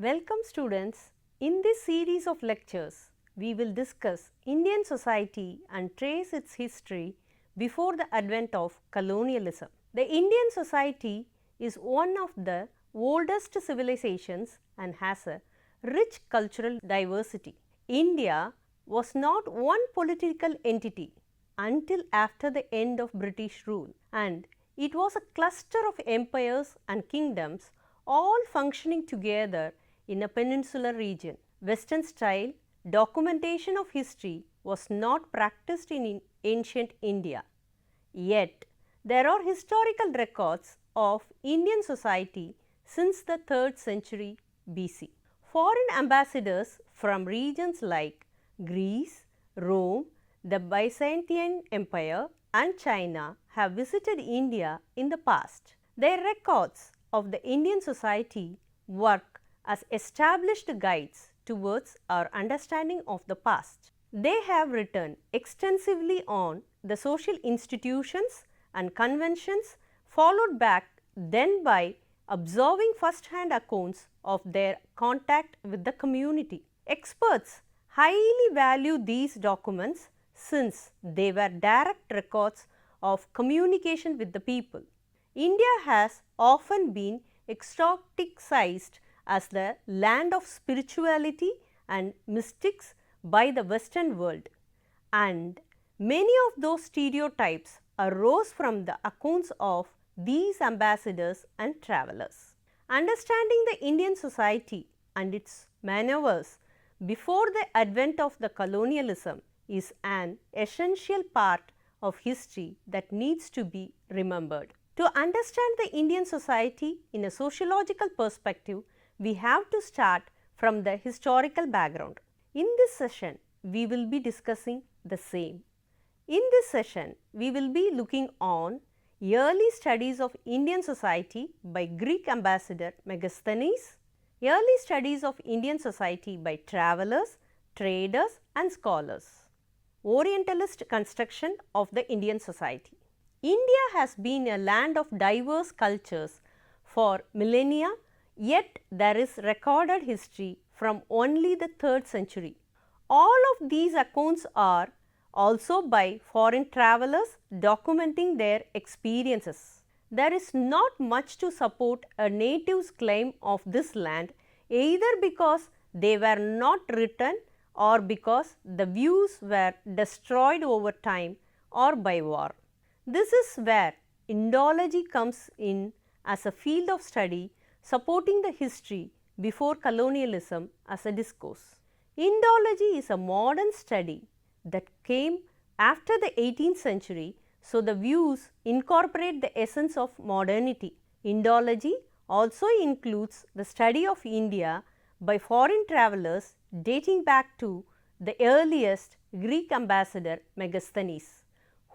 Welcome students. In this series of lectures, we will discuss Indian society and trace its history before the advent of colonialism. The Indian society is one of the oldest civilizations and has a rich cultural diversity. India was not one political entity until after the end of British rule, and it was a cluster of empires and kingdoms all functioning together in a peninsular region. Western style documentation of history was not practiced in ancient India. Yet, there are historical records of Indian society since the 3rd century BC. Foreign ambassadors from regions like Greece, Rome, the Byzantine Empire and China have visited India in the past. Their records of the Indian society work as established guides towards our understanding of the past. They have written extensively on the social institutions and conventions, followed back then by observing first-hand accounts of their contact with the community. Experts highly value these documents since they were direct records of communication with the people. India has often been exoticized as the land of spirituality and mystics by the Western world, and many of those stereotypes arose from the accounts of these ambassadors and travelers. Understanding the Indian society and its maneuvers before the advent of the colonialism is an essential part of history that needs to be remembered. To understand the Indian society in a sociological perspective, we have to start from the historical background. In this session, we will be discussing the same. In this session, we will be looking on early studies of Indian society by Greek ambassador Megasthenes, early studies of Indian society by travelers, traders and scholars, Orientalist construction of the Indian society. India has been a land of diverse cultures for millennia, yet there is recorded history from only the 3rd century. All of these accounts are also by foreign travelers documenting their experiences. There is not much to support a native's claim of this land, either because they were not written or because the views were destroyed over time or by war. This is where Indology comes in as a field of study supporting the history before colonialism as a discourse. Indology is a modern study that came after the 18th century, so the views incorporate the essence of modernity. Indology also includes the study of India by foreign travelers dating back to the earliest Greek ambassador Megasthenes,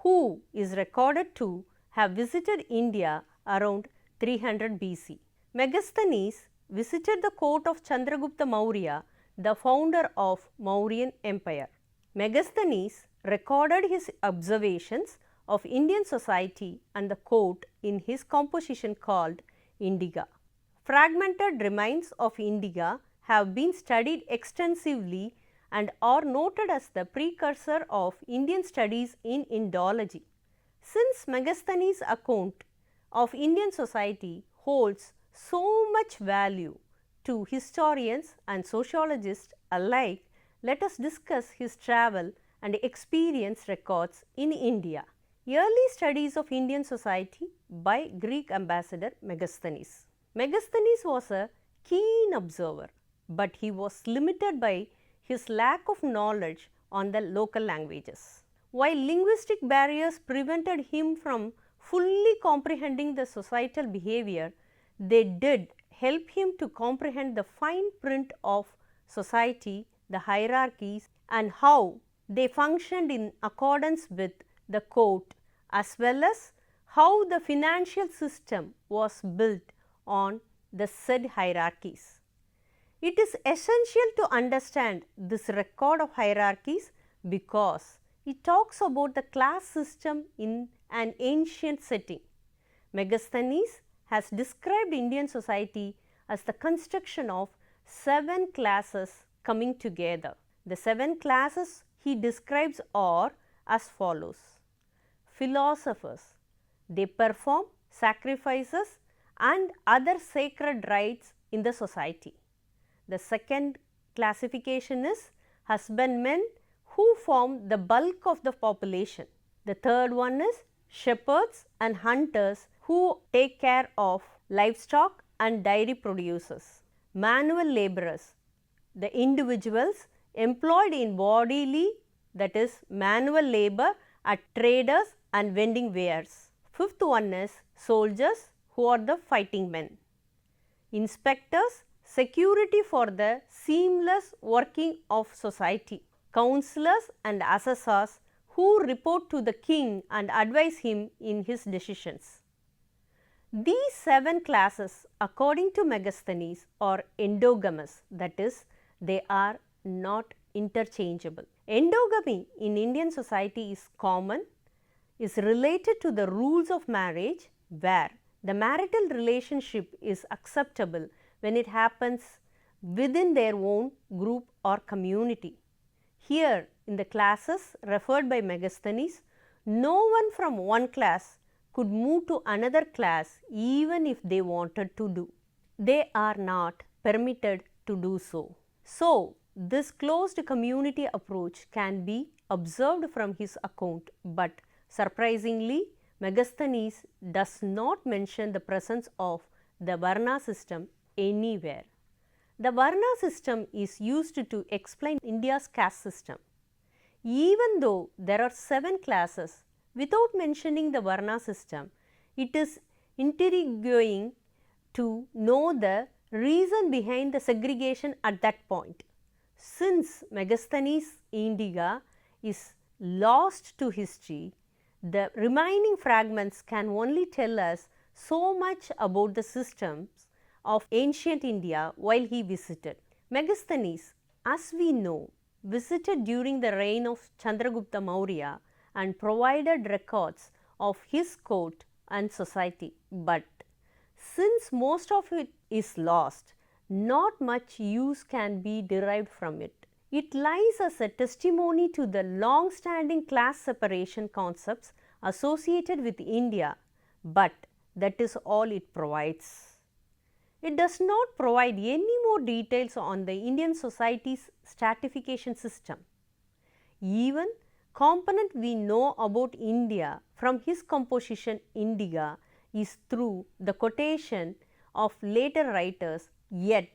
who is recorded to have visited India around 300 BC. Megasthenes visited the court of Chandragupta Maurya, the founder of Mauryan Empire. Megasthenes recorded his observations of Indian society and the court in his composition called Indiga. Fragmented remains of Indiga have been studied extensively and are noted as the precursor of Indian studies in Indology. Since Megasthenes' account of Indian society holds so much value to historians and sociologists alike, let us discuss his travel and experience records in India. Early studies of Indian society by Greek ambassador Megasthenes. Megasthenes was a keen observer, but he was limited by his lack of knowledge on the local languages. While linguistic barriers prevented him from fully comprehending the societal behavior, they did help him to comprehend the fine print of society, the hierarchies, and how they functioned in accordance with the court, as well as how the financial system was built on the said hierarchies. It is essential to understand this record of hierarchies because it talks about the class system in an ancient setting. Megasthenes has described Indian society as the construction of 7 classes coming together. The 7 classes he describes are as follows. Philosophers, they perform sacrifices and other sacred rites in the society. The second classification is husbandmen, who form the bulk of the population. The third one is shepherds and hunters, who take care of livestock and dairy producers. Manual laborers, the individuals employed in bodily, that is manual labor at traders and vending wares. Fifth one is soldiers, who are the fighting men. Inspectors, security for the seamless working of society. Counselors and assessors, who report to the king and advise him in his decisions. These 7 classes, according to Megasthenes, are endogamous, that is, they are not interchangeable. Endogamy in Indian society is common, is related to the rules of marriage, where the marital relationship is acceptable when it happens within their own group or community. Here, in the classes referred by Megasthenes, no one from one class could move to another class even if they wanted to do. They are not permitted to do so. So, this closed community approach can be observed from his account, but surprisingly, Megasthenes does not mention the presence of the Varna system anywhere. The Varna system is used to explain India's caste system. Even though there are 7 classes, without mentioning the Varna system, it is intriguing to know the reason behind the segregation at that point. Since Megasthenes' Indica is lost to history, the remaining fragments can only tell us so much about the systems of ancient India while he visited. Megasthenes, as we know, visited during the reign of Chandragupta Maurya and provided records of his court and society. But since most of it is lost, not much use can be derived from it. It lies as a testimony to the long-standing class separation concepts associated with India, but that is all it provides. It does not provide any more details on the Indian society's stratification system. Even component we know about India from his composition Indica is through the quotation of later writers, yet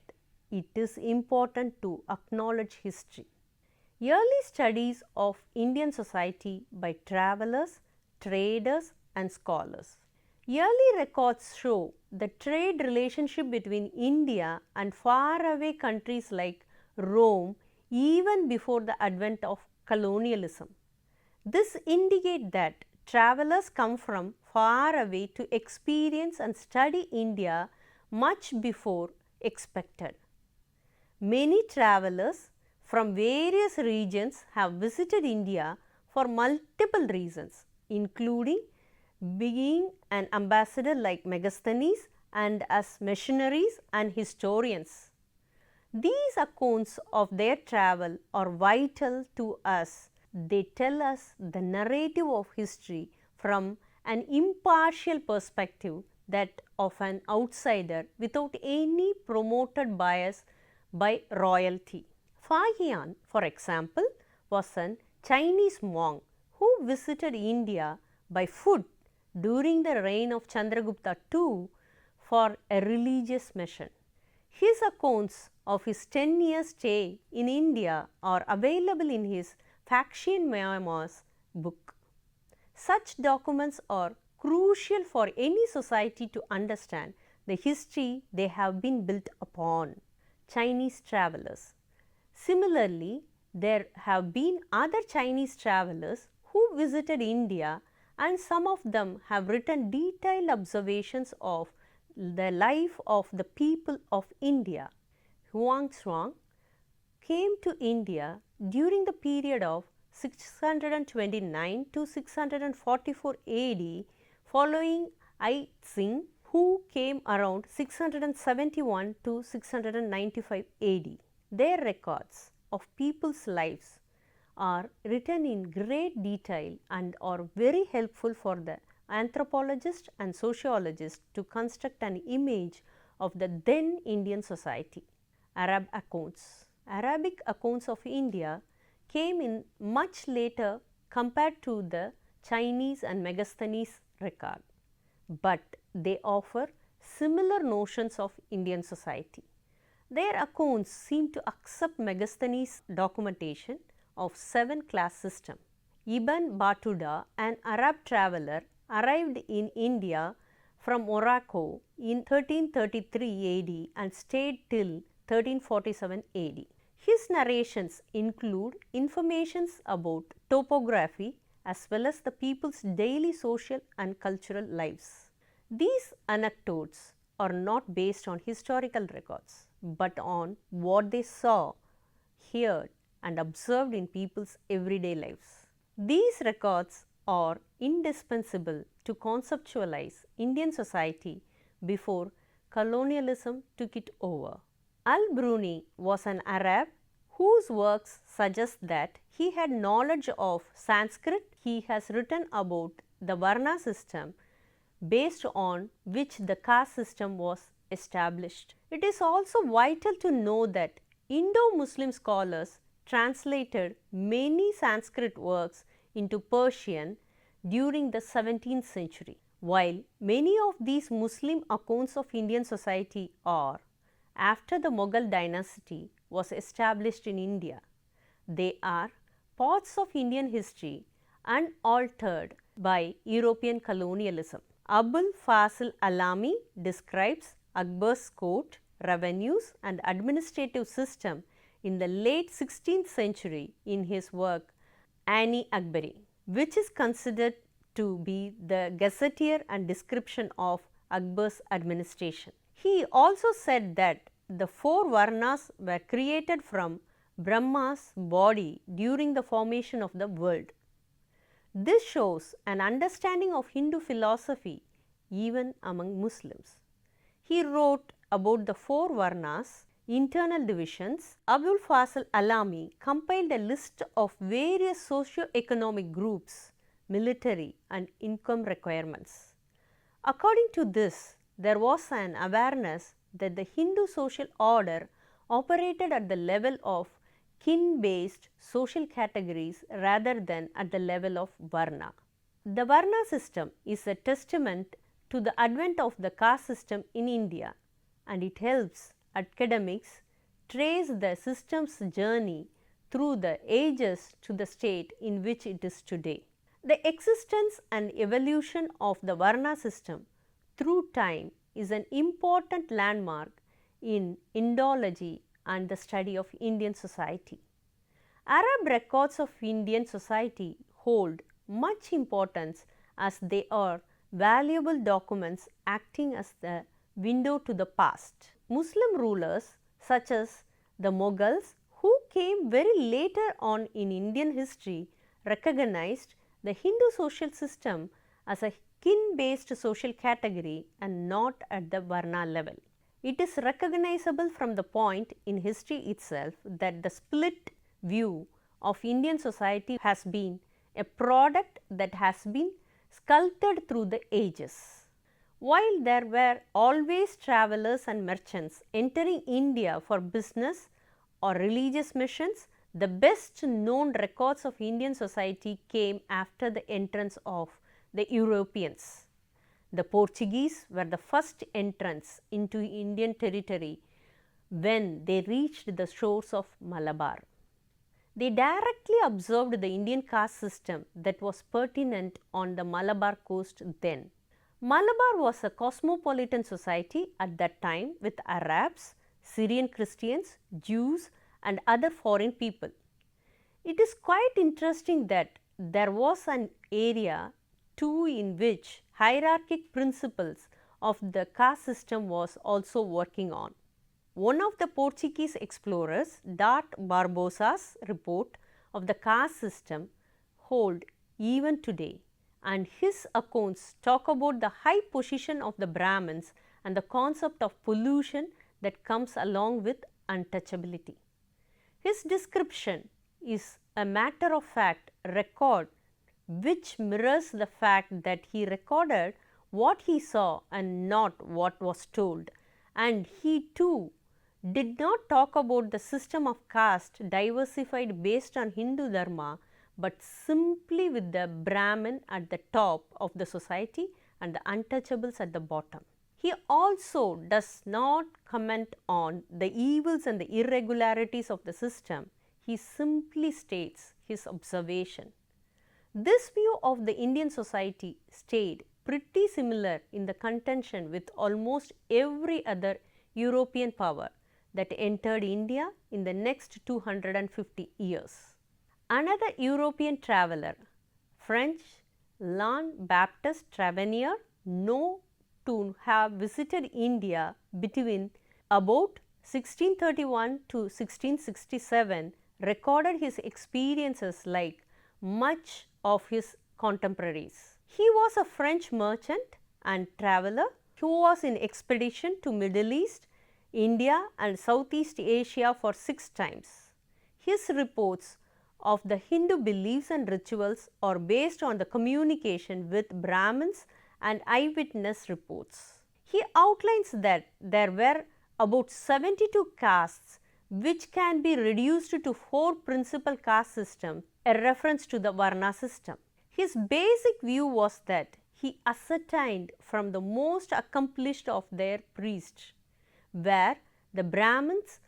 it is important to acknowledge history. Early studies of Indian society by travelers, traders and scholars. Early records show the trade relationship between India and faraway countries like Rome even before the advent of colonialism. This indicates that travelers come from far away to experience and study India much before expected. Many travelers from various regions have visited India for multiple reasons, including being an ambassador like Megasthenes and as missionaries and historians. These accounts of their travel are vital to us. They tell us the narrative of history from an impartial perspective, that of an outsider without any promoted bias by royalty. Fa Hian, for example, was a Chinese monk who visited India by foot during the reign of Chandragupta II for a religious mission. His accounts of his 10-year stay in India are available in his Faction Memoirs book. Such documents are crucial for any society to understand the history they have been built upon. Chinese travelers. Similarly, there have been other Chinese travelers who visited India, and some of them have written detailed observations of the life of the people of India. Huangshuang came to India during the period of 629 to 644 AD following Ai Tsing, who came around 671 to 695 AD. Their records of people's lives are written in great detail and are very helpful for the anthropologist and sociologist to construct an image of the then Indian society. Arab accounts. Arabic accounts of India came in much later compared to the Chinese and Megasthenes record, but they offer similar notions of Indian society. Their accounts seem to accept Megasthenes' documentation of 7-class system. Ibn Battuta, an Arab traveller, arrived in India from Morocco in 1333 AD and stayed till 1347 AD. His narrations include informations about topography as well as the people's daily social and cultural lives. These anecdotes are not based on historical records, but on what they saw, heard, and observed in people's everyday lives. These records are indispensable to conceptualize Indian society before colonialism took it over. Al-Bruni was an Arab whose works suggest that he had knowledge of Sanskrit. He has written about the Varna system based on which the caste system was established. It is also vital to know that Indo-Muslim scholars translated many Sanskrit works into Persian during the 17th century. While many of these Muslim accounts of Indian society are after the Mughal dynasty was established in India, they are parts of Indian history unaltered by European colonialism. Abul Fasil Alami describes Akbar's court, revenues and administrative system in the late 16th century in his work Ani-Akbari, which is considered to be the gazetteer and description of Akbar's administration. He also said that the 4 Varnas were created from Brahma's body during the formation of the world. This shows an understanding of Hindu philosophy even among Muslims. He wrote about the 4 Varnas, internal divisions. Abul Fasil Alami compiled a list of various socio-economic groups, military and income requirements. According to this, there was an awareness that the Hindu social order operated at the level of kin-based social categories rather than at the level of Varna. The Varna system is a testament to the advent of the caste system in India, and it helps academics trace the system's journey through the ages to the state in which it is today. The existence and evolution of the Varna system through time is an important landmark in Indology and the study of Indian society. Arab records of Indian society hold much importance as they are valuable documents acting as the window to the past. Muslim rulers such as the Mughals, who came very later on in Indian history, recognized the Hindu social system as a kin-based social category and not at the Varna level. It is recognizable from the point in history itself that the split view of Indian society has been a product that has been sculpted through the ages. While there were always travelers and merchants entering India for business or religious missions, the best known records of Indian society came after the entrance of the Europeans. The Portuguese were the first entrants into Indian territory when they reached the shores of Malabar. They directly observed the Indian caste system that was pertinent on the Malabar coast then. Malabar was a cosmopolitan society at that time with Arabs, Syrian Christians, Jews and other foreign people. It is quite interesting that there was an area too in which hierarchic principles of the caste system was also working on. One of the Portuguese explorers, Dart Barbosa's report of the caste system hold even today, and his accounts talk about the high position of the Brahmins and the concept of pollution that comes along with untouchability. His description is a matter of fact record which mirrors the fact that he recorded what he saw and not what was told, and he too did not talk about the system of caste diversified based on Hindu dharma, but simply with the Brahmin at the top of the society and the untouchables at the bottom. He also does not comment on the evils and the irregularities of the system, he simply states his observation. This view of the Indian society stayed pretty similar in the contention with almost every other European power that entered India in the next 250 years. Another European traveller, French Jean-Baptiste Tavernier, known to have visited India between about 1631 to 1667, recorded his experiences like much of his contemporaries. He was a French merchant and traveller who was in expedition to Middle East, India and Southeast Asia for 6 times. His reports of the Hindu beliefs and rituals are based on the communication with Brahmins and eyewitness reports. He outlines that there were about 72 castes which can be reduced to 4 principal caste systems, a reference to the Varna system. His basic view was that he ascertained from the most accomplished of their priests, where the Brahmins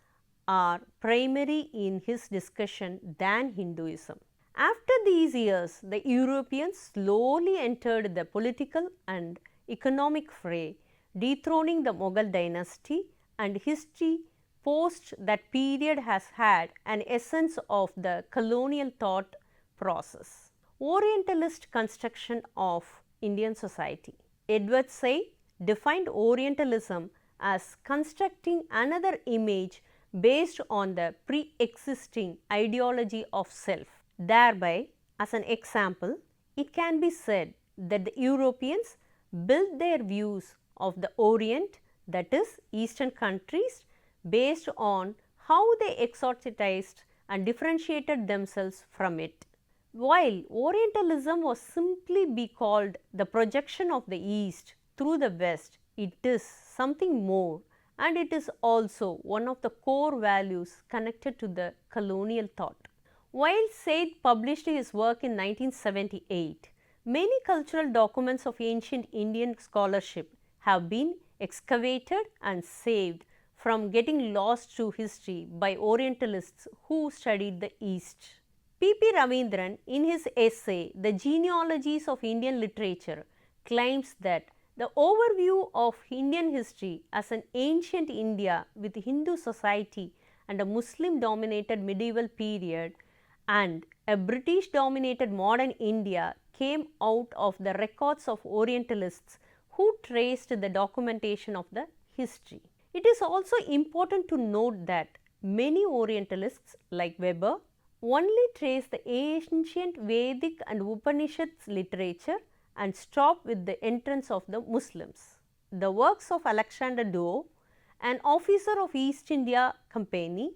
are primary in his discussion than Hinduism. After these years, the Europeans slowly entered the political and economic fray, dethroning the Mughal dynasty, and history post that period has had an essence of the colonial thought process. Orientalist construction of Indian society. Edward Said defined Orientalism as constructing another image based on the pre-existing ideology of self. Thereby, as an example, it can be said that the Europeans built their views of the Orient, that is, Eastern countries, based on how they exoticized and differentiated themselves from it. While Orientalism was simply be called the projection of the East through the West, it is something more, and it is also one of the core values connected to the colonial thought. While Said published his work in 1978, many cultural documents of ancient Indian scholarship have been excavated and saved from getting lost to history by Orientalists who studied the East. P.P. Ravindran, in his essay The Genealogies of Indian Literature, claims that the overview of Indian history as an ancient India with Hindu society and a Muslim dominated medieval period and a British dominated modern India came out of the records of Orientalists who traced the documentation of the history. It is also important to note that many Orientalists like Weber only trace the ancient Vedic and Upanishads literature and stop with the entrance of the Muslims. The works of Alexander Doe, an officer of East India Company,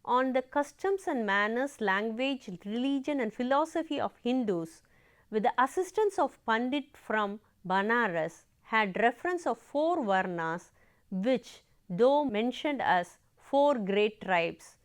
on the customs and manners, language, religion and philosophy of Hindus with the assistance of Pandit from Banaras, had reference of 4 Varnas which Doe mentioned as 4 great tribes,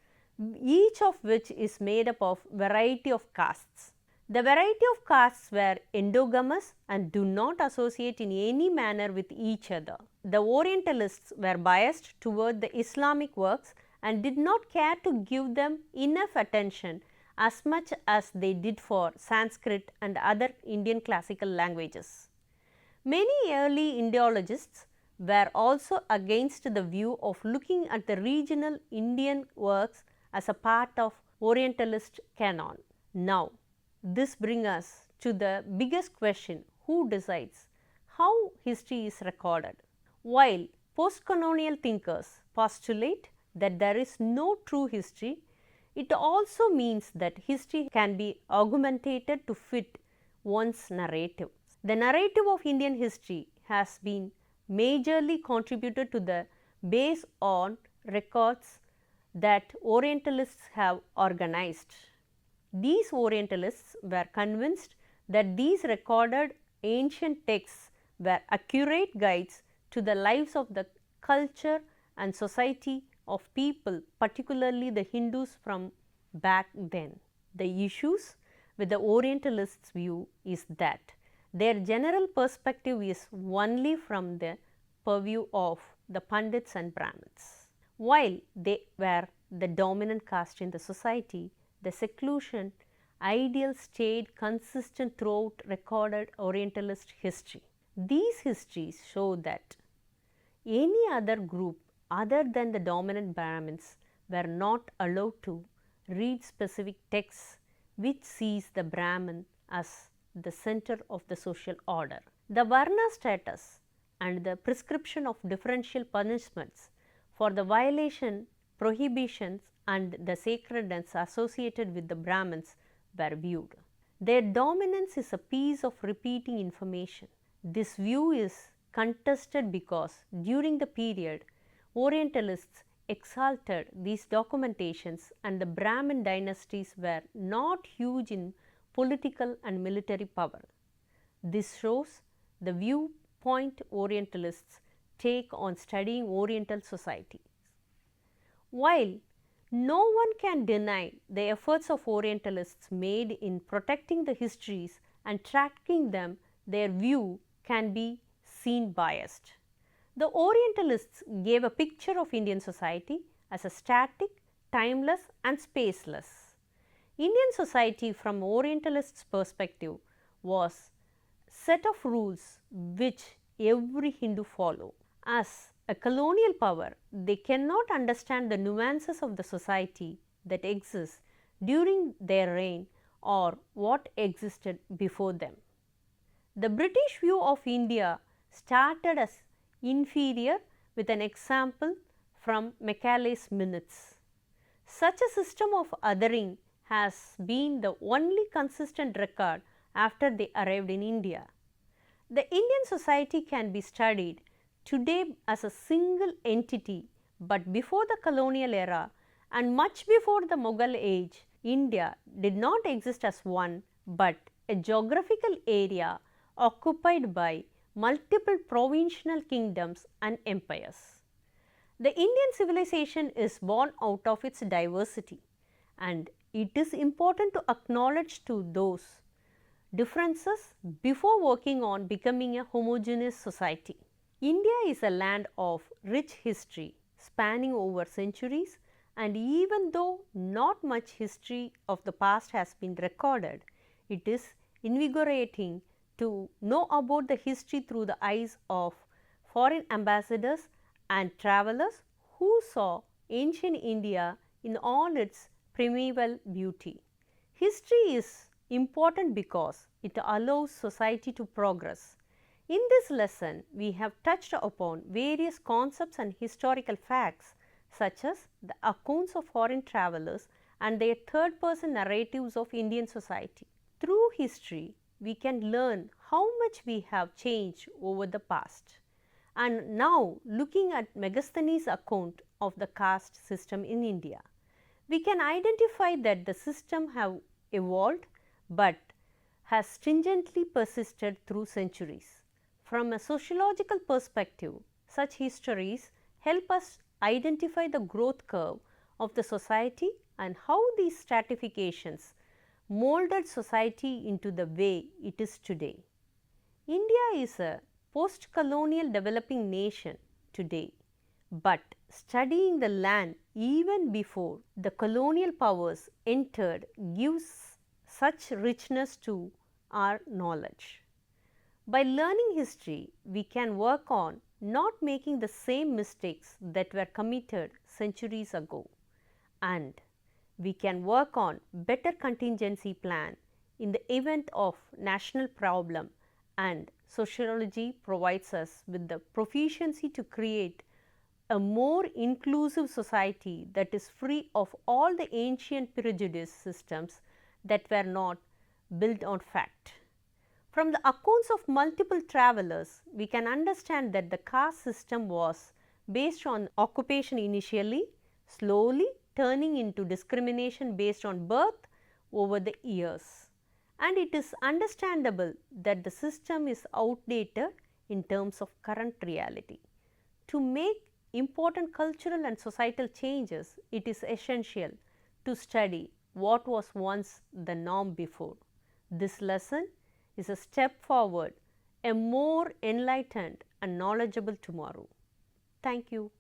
each of which is made up of variety of castes. The variety of castes were endogamous and do not associate in any manner with each other. The Orientalists were biased toward the Islamic works and did not care to give them enough attention as much as they did for Sanskrit and other Indian classical languages. Many early Indologists were also against the view of looking at the regional Indian works as a part of Orientalist canon. Now, this brings us to the biggest question: who decides how history is recorded? While post-colonial thinkers postulate that there is no true history, it also means that history can be augmented to fit one's narrative. The narrative of Indian history has been majorly contributed to the base on records that Orientalists have organized. These Orientalists were convinced that these recorded ancient texts were accurate guides to the lives of the culture and society of people, particularly the Hindus from back then. The issues with the Orientalists' view is that their general perspective is only from the purview of the Pandits and Brahmins. While they were the dominant caste in the society, the seclusion ideal stayed consistent throughout recorded Orientalist history. These histories show that any other group other than the dominant Brahmins were not allowed to read specific texts which sees the Brahmin as the center of the social order. The Varna status and the prescription of differential punishments for the violation, prohibitions and the sacredness associated with the Brahmins were viewed. Their dominance is a piece of repeating information. This view is contested because during the period Orientalists exalted these documentations and the Brahmin dynasties were not huge in political and military power. This shows the viewpoint Orientalists take on studying Oriental societies. While no one can deny the efforts of Orientalists made in protecting the histories and tracking them, their view can be seen biased. The Orientalists gave a picture of Indian society as a static, timeless and spaceless. Indian society from Orientalists' perspective was a set of rules which every Hindu follow. As a colonial power, they cannot understand the nuances of the society that exists during their reign or what existed before them. The British view of India started as inferior with an example from Macaulay's Minutes. Such a system of othering has been the only consistent record after they arrived in India. The Indian society can be studied today as a single entity, but before the colonial era and much before the Mughal age, India did not exist as one, but a geographical area occupied by multiple provincial kingdoms and empires. The Indian civilization is born out of its diversity, and it is important to acknowledge to those differences before working on becoming a homogeneous society. India is a land of rich history spanning over centuries, and even though not much history of the past has been recorded, it is invigorating to know about the history through the eyes of foreign ambassadors and travelers who saw ancient India in all its primeval beauty. History is important because it allows society to progress. In this lesson, we have touched upon various concepts and historical facts such as the accounts of foreign travelers and their third-person narratives of Indian society. Through history, we can learn how much we have changed over the past. And now, looking at Megasthenes' account of the caste system in India, we can identify that the system have evolved but has stringently persisted through centuries. From a sociological perspective, such histories help us identify the growth curve of the society and how these stratifications molded society into the way it is today. India is a post-colonial developing nation today, but studying the land even before the colonial powers entered gives such richness to our knowledge. By learning history, we can work on not making the same mistakes that were committed centuries ago, and we can work on better contingency plan in the event of national problem, and sociology provides us with the proficiency to create a more inclusive society that is free of all the ancient prejudice systems that were not built on fact. From the accounts of multiple travelers, we can understand that the caste system was based on occupation initially, slowly turning into discrimination based on birth over the years. And it is understandable that the system is outdated in terms of current reality. To make important cultural and societal changes, it is essential to study what was once the norm before. This lesson is a step forward, a more enlightened and knowledgeable tomorrow. Thank you.